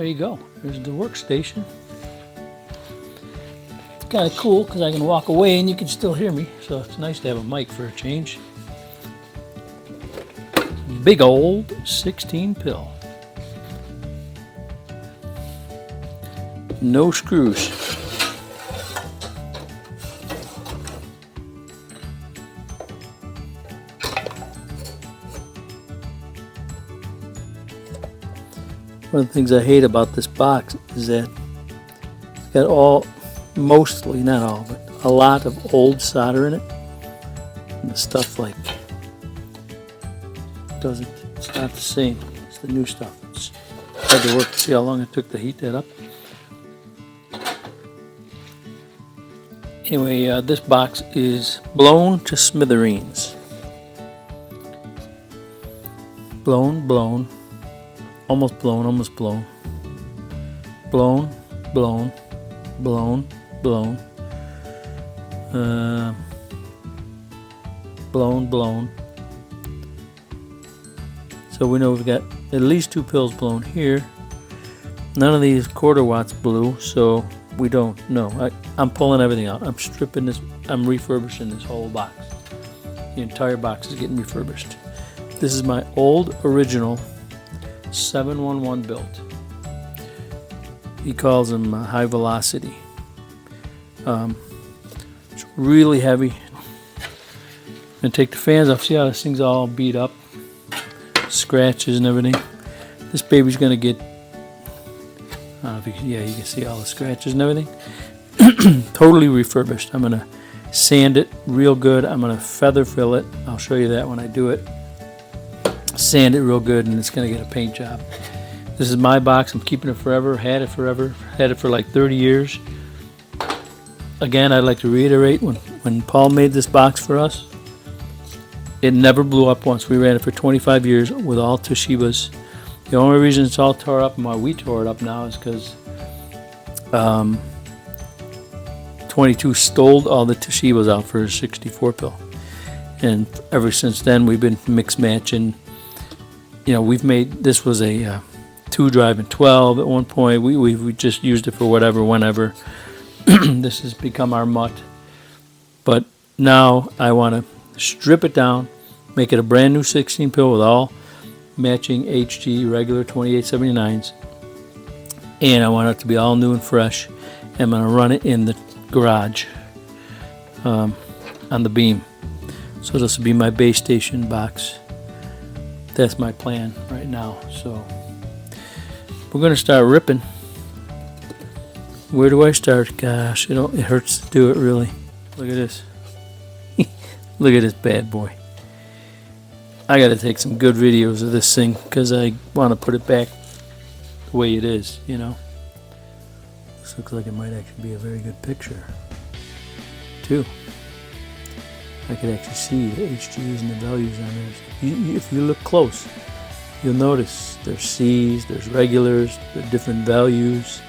there you go. There's the workstation. It's kind of cool because I can walk away and you can still hear me. So it's nice to have a mic for a change. Big old 16 pill. No screws. One of the things I hate about this box is that it's got mostly, not all, but a lot of old solder in it. And the stuff like it's not the same as the new stuff. It's hard to work to see how long it took to heat that up. Anyway, this box is blown to smithereens. Blown. Almost blown. Blown. So we know we've got at least 2 pills blown here. None of these quarter watts blew, so we don't know. I'm pulling everything out. I'm stripping this. I'm refurbishing this whole box. The entire box is getting refurbished. This is my old original 711 built. He calls them high velocity. It's really heavy. I'm gonna take the fans off. See how this thing's all beat up, scratches and everything. This baby's gonna get. I don't know if you can, yeah, you can see all the scratches and everything. Totally refurbished. I'm gonna sand it real good. I'm gonna feather fill it. I'll show you that when I do it. Sand it real good, and it's gonna get a paint job. This is my box. I'm keeping it forever. Had it forever. Had it for like 30 years. Again, I'd like to reiterate, when Paul made this box for us, it never blew up once. We ran it for 25 years with all Toshibas. The only reason it's all tore up and why we tore it up now is because 22 stole all the Toshibas out for his 64 pill. And ever since then, we've been mix matching. You know, we've made, this was a 2 drive and 12 at one point. We just used it for whatever, whenever. This has become our mutt. But now I want to strip it down, make it a brand new 16 pill with all matching HG regular 2879s. And I want it to be all new and fresh. I'm going to run it in the garage on the beam. So this will be my base station box. That's my plan right now. So we're going to start ripping. Where do I start? Gosh, it hurts to do it, really. Look at this. Look at this bad boy. I got to take some good videos of this thing because I want to put it back the way it is, you know. This looks like it might actually be a very good picture, too. I could actually see the HGs and the values on there. If you look close, you'll notice there's C's, there's regulars, there are different values.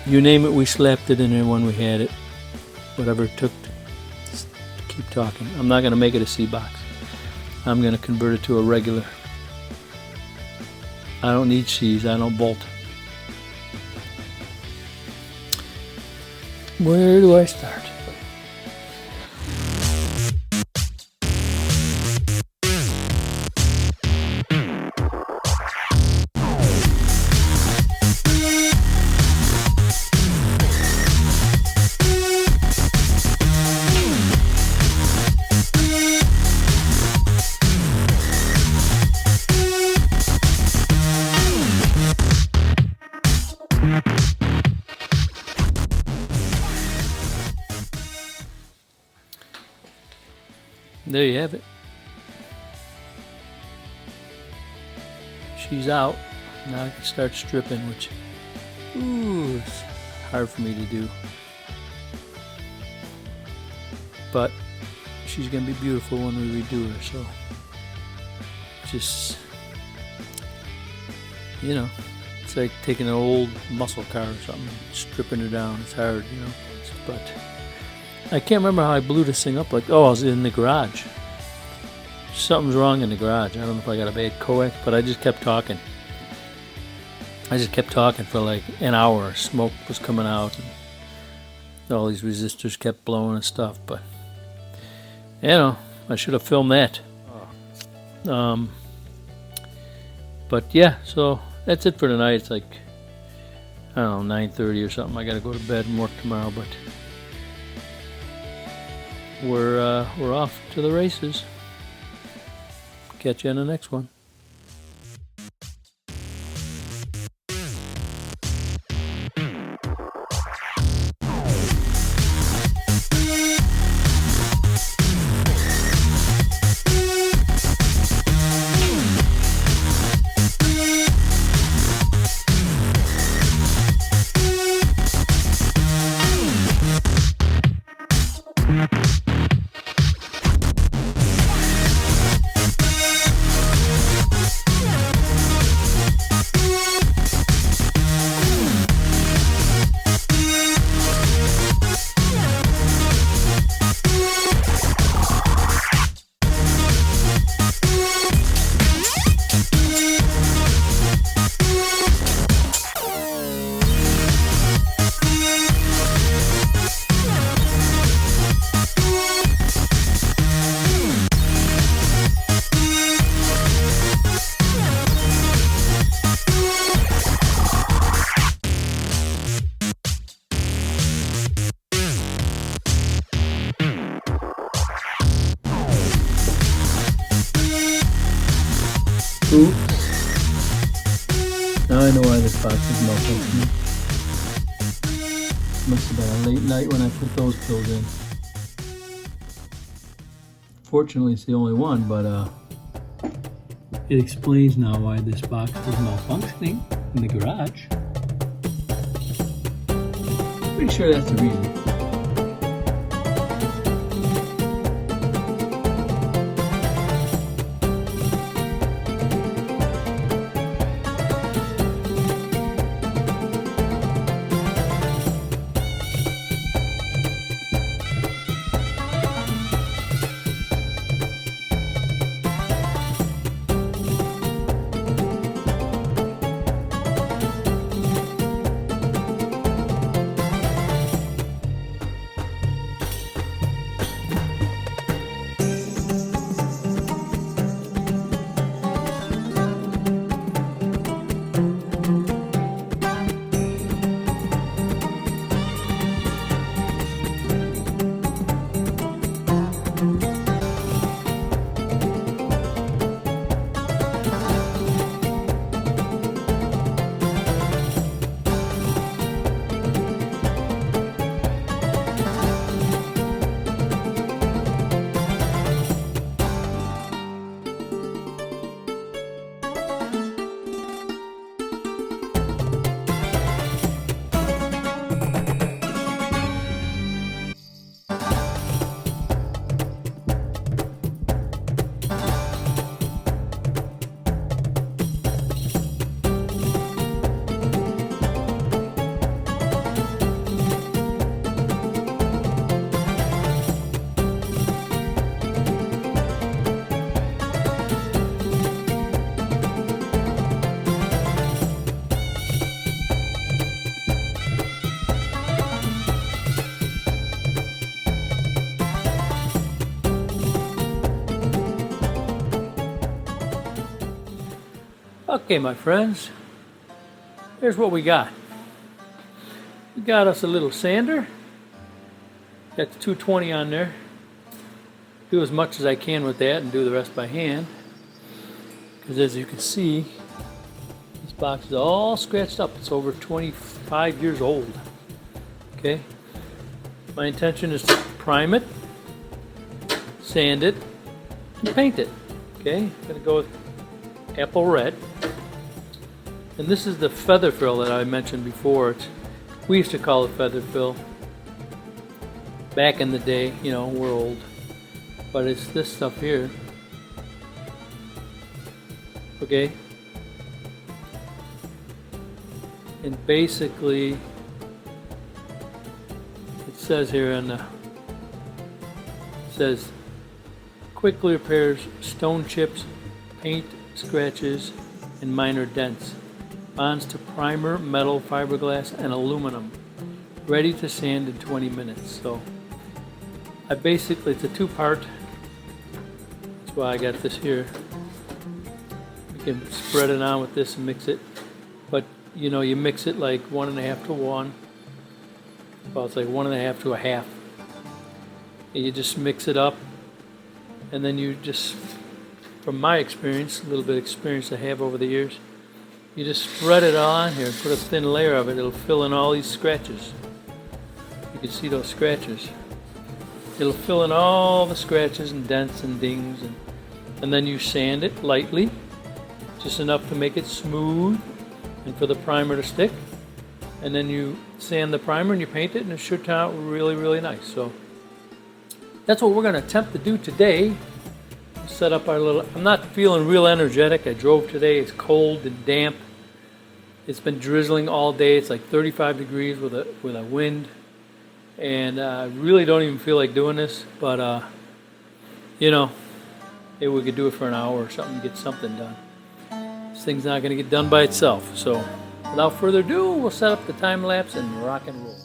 You name it, we slapped it in there when we had it. Whatever it took to keep talking. I'm not going to make it a C box. I'm going to convert it to a regular. I don't need C's, I don't bolt. Where do I start? There you have it. She's out. Now I can start stripping, which is hard for me to do. But she's going to be beautiful when we redo her, so just, you know, it's like taking an old muscle car or something, stripping her down. It's hard, you know, but I can't remember how I blew this thing up. Like, oh, I was in the garage. Something's wrong in the garage. I don't know if I got a bad coax, but I just kept talking. I just kept talking for like an hour. Smoke was coming out, and all these resistors kept blowing and stuff. But I should have filmed that. But yeah, so that's it for tonight. It's like, I don't know, 9:30 or something. I gotta go to bed and work tomorrow, but we're off to the races. Catch you on the next one. Oops. Now I know why this box is malfunctioning. Must have been a late night when I put those pills in. Fortunately, it's the only one, but it explains now why this box was malfunctioning in the garage. Pretty sure that's the reason. Okay, my friends, here's what we got. We got us a little sander. Got the 220 on there. Do as much as I can with that and do the rest by hand. Because as you can see, this box is all scratched up. It's over 25 years old. Okay. My intention is to prime it, sand it, and paint it. Okay. I'm going to go with apple red. And this is the feather fill that I mentioned before. We used to call it feather fill. Back in the day, you know, we're old. But it's this stuff here. Okay? And basically, it says here on the, it says, quickly repairs stone chips, paint scratches, and minor dents. bonds to primer, metal, fiberglass, and aluminum. Ready to sand in 20 minutes. So it's a two-part. That's why I got this here. You can spread it on with this and mix it. But you know, you mix it like 1.5 to 1. Well, it's like 1.5 to a half. And you just mix it up. And then you just, from my experience, a little bit of experience I have over the years, you just spread it on here, put a thin layer of it. It'll fill in all these scratches. You can see those scratches. It'll fill in all the scratches and dents and dings. And then you sand it lightly, just enough to make it smooth and for the primer to stick. And then you sand the primer and you paint it, and it should turn out really, really nice. So that's what we're going to attempt to do today. Set up our little, I'm not feeling real energetic. I drove today, it's cold and damp. It's been drizzling all day. It's like 35 degrees with a wind. And I really don't even feel like doing this, but you know, maybe we could do it for an hour or something, get something done. This thing's not going to get done by itself. So without further ado, we'll set up the time lapse and rock and roll.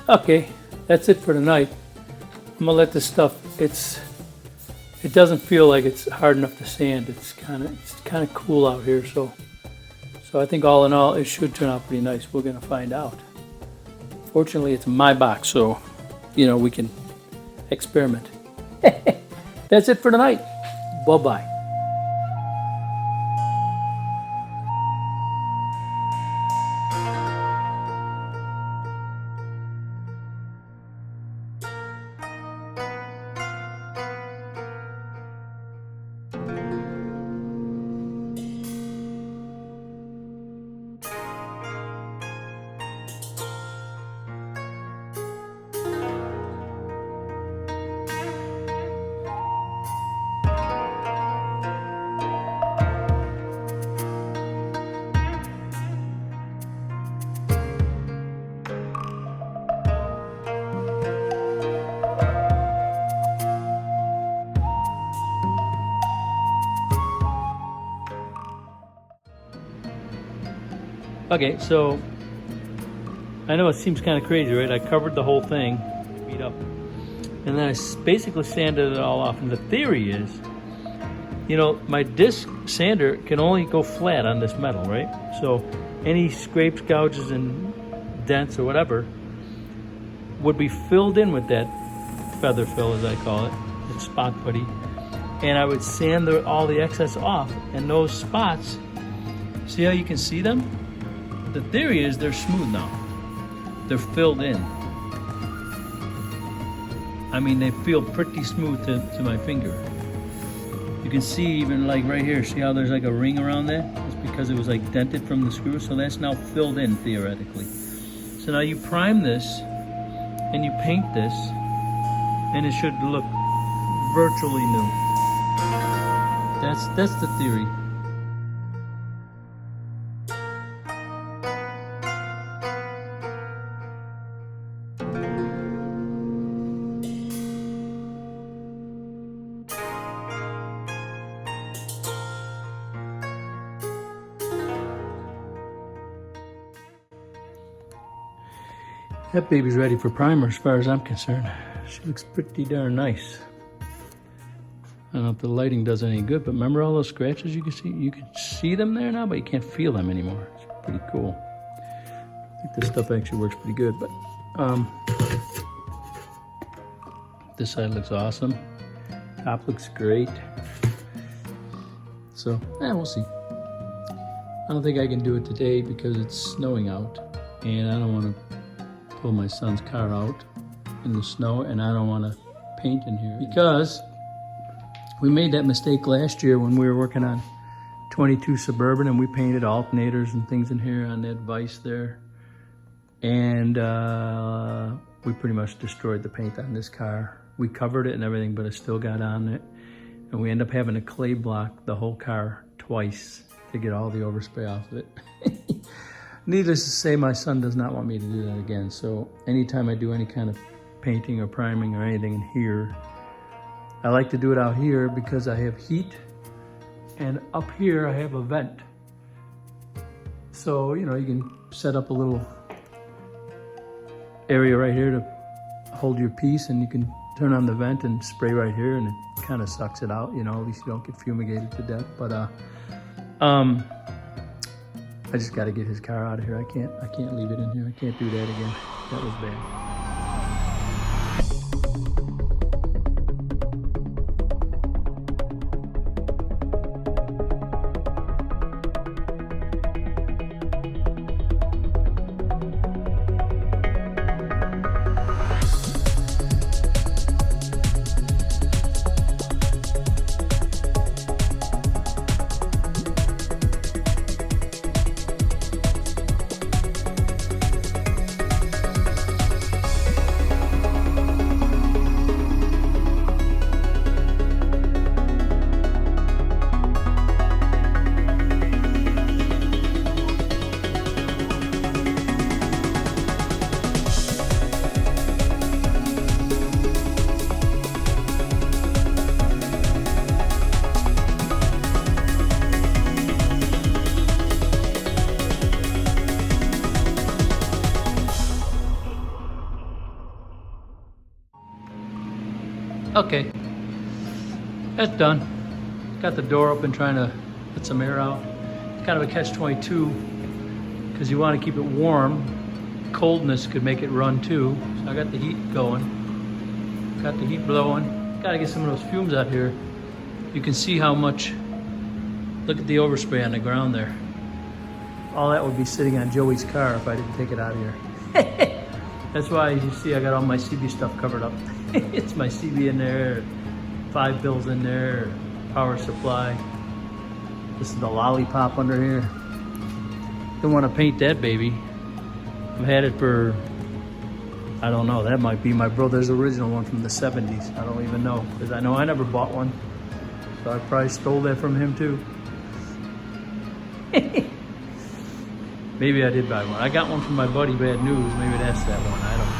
Okay, that's it for tonight. I'm gonna let this stuff, it doesn't feel like it's hard enough to sand. It's kind of cool out here, so I think all in all it should turn out pretty nice. We're gonna find out. Fortunately, it's my box, so you know, we can experiment. That's it for tonight. Bye-bye. Okay, so I know it seems kind of crazy, right? I covered the whole thing, beat up, and then I basically sanded it all off. And the theory is, you know, my disc sander can only go flat on this metal, right? So any scrapes, gouges, and dents or whatever would be filled in with that feather fill, as I call it, that spot putty. And I would sand all the excess off, and those spots, see how you can see them? The theory is they're smooth now. They're filled in. I mean, they feel pretty smooth to my finger. You can see even like right here, see how there's like a ring around there? It's because it was like dented from the screw, so that's now filled in theoretically. So now you prime this and you paint this, and it should look virtually new. That's the theory. That baby's ready for primer as far as I'm concerned. She looks pretty darn nice. I don't know if the lighting does any good, but remember all those scratches you can see? You can see them there now, but you can't feel them anymore. It's pretty cool. I think this stuff actually works pretty good, but this side looks awesome. Top looks great. So, we'll see. I don't think I can do it today because it's snowing out, and I don't want to pull my son's car out in the snow, and I don't want to paint in here because we made that mistake last year when we were working on 22 Suburban, and we painted alternators and things in here on that vise there, and we pretty much destroyed the paint on this car we covered it and everything, but it still got on it. And we end up having to clay block the whole car twice to get all the overspray off of it. Needless to say, my son does not want me to do that again. So anytime I do any kind of painting or priming or anything in here, I like to do it out here because I have heat, and up here I have a vent. So, you know, you can set up a little area right here to hold your piece, and you can turn on the vent and spray right here, and it kind of sucks it out, you know, at least you don't get fumigated to death. But I just got to get his car out of here. I can't leave it in here. I can't do that again. That was bad. Okay, that's done. Got the door open, trying to let some air out. It's kind of a catch-22 because you want to keep it warm. Coldness could make it run too. So I got the heat going, got the heat blowing. Got to get some of those fumes out here. You can see how much, look at the overspray on the ground there. All that would be sitting on Joey's car if I didn't take it out of here. That's why you see I got all my CB stuff covered up. It's my CB in there, 5 bills in there, power supply. This is the lollipop under here. Don't want to paint that baby. I've had it for, I don't know, that might be my brother's original one from the 70s. I don't even know, because I know I never bought one. So I probably stole that from him too. Maybe I did buy one. I got one from my buddy Bad News. Maybe that's that one. I don't know.